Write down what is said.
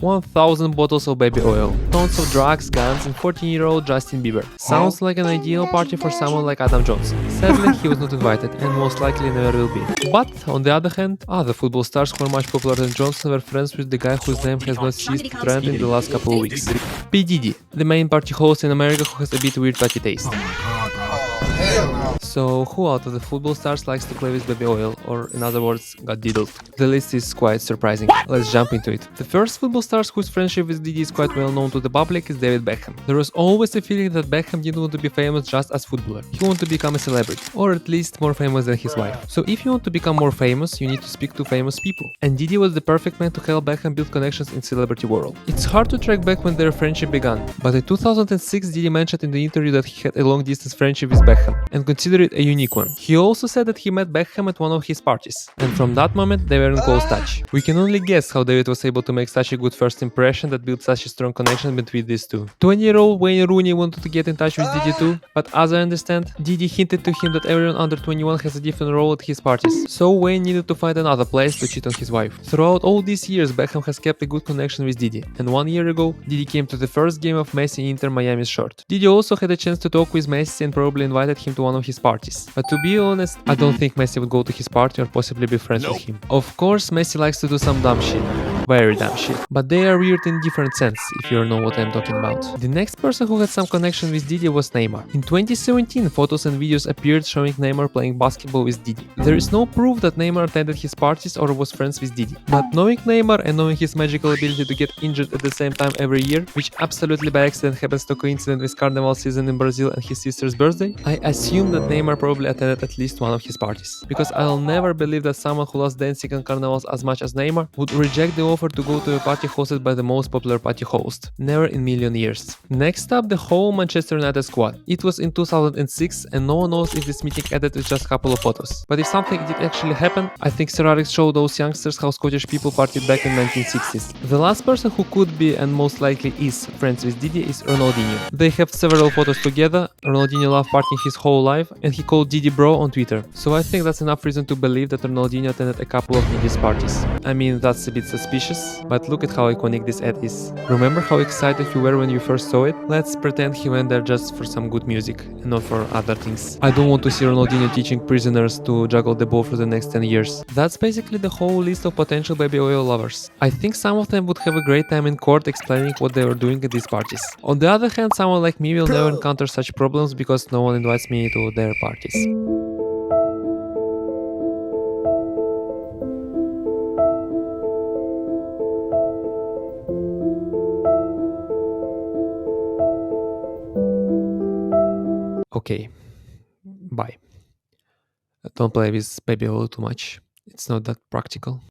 1,000 bottles of baby oil, tons of drugs, guns, and 14-year-old Justin Bieber. Sounds like an ideal party for someone like Adam Jones. Sadly, he was not invited and most likely never will be. But, on the other hand, other football stars who are much popular than Johnson were friends with the guy whose name has not ceased to trend in the last couple of weeks. P. Diddy, the main party host in America who has a bit weird party taste. So, who out of the football stars likes to play with baby oil, or in other words, got diddled? The list is quite surprising. Let's jump into it. The first football stars whose friendship with Diddy is quite well known to the public is David Beckham. There was always a feeling that Beckham didn't want to be famous just as footballer. He wanted to become a celebrity, or at least more famous than his wife. So if you want to become more famous, you need to speak to famous people. And Diddy was the perfect man to help Beckham build connections in celebrity world. It's hard to track back when their friendship began, but in 2006 Diddy mentioned in the interview that he had a long distance friendship with Beckham, and considered it a unique one. He also said that he met Beckham at one of his parties, and from that moment they were in close touch. We can only guess how David was able to make such a good first impression that built such a strong connection between these two. 20-year-old Wayne Rooney wanted to get in touch with Diddy too, but as I understand, Diddy hinted to him that everyone under 21 has a different role at his parties, so Wayne needed to find another place to cheat on his wife. Throughout all these years, Beckham has kept a good connection with Diddy, and 1 year ago, Diddy came to the first game of Messi in Inter Miami's shirt. Diddy also had a chance to talk with Messi and probably invited him to one of his parties. But to be honest, I don't think Messi would go to his party or possibly be friends with him. Of course, Messi likes to do some dumb shit. Very dumb shit. But they are weird in different sense, if you know what I'm talking about. The next person who had some connection with Diddy was Neymar. In 2017, photos and videos appeared showing Neymar playing basketball with Diddy. There is no proof that Neymar attended his parties or was friends with Diddy. But knowing Neymar and knowing his magical ability to get injured at the same time every year, which absolutely by accident happens to coincident with Carnival season in Brazil and his sister's birthday, I assume that Neymar probably attended at least one of his parties. Because I'll never believe that someone who loves dancing on carnivals as much as Neymar would reject the offer to go to a party hosted by the most popular party host. Never in million years. Next up, the whole Manchester United squad. It was in 2006 and no one knows if this meeting ended with just a couple of photos. But if something did actually happen, I think Sir Alex showed those youngsters how Scottish people partied back in 1960s. The last person who could be and most likely is friends with Diddy is Ronaldinho. They have several photos together. Ronaldinho loved partying his whole life and he called Diddy bro on Twitter. So I think that's enough reason to believe that Ronaldinho attended a couple of Diddy's parties. I mean, that's a bit suspicious, but look at how iconic this ad is. Remember how excited you were when you first saw it? Let's pretend he went there just for some good music and not for other things. I don't want to see Ronaldinho teaching prisoners to juggle the ball for the next 10 years. That's basically the whole list of potential baby oil lovers. I think some of them would have a great time in court explaining what they were doing at these parties. On the other hand, someone like me will never encounter such problems because no one invites me to their parties. Okay, bye. Don't play with baby oil too much. It's not that practical.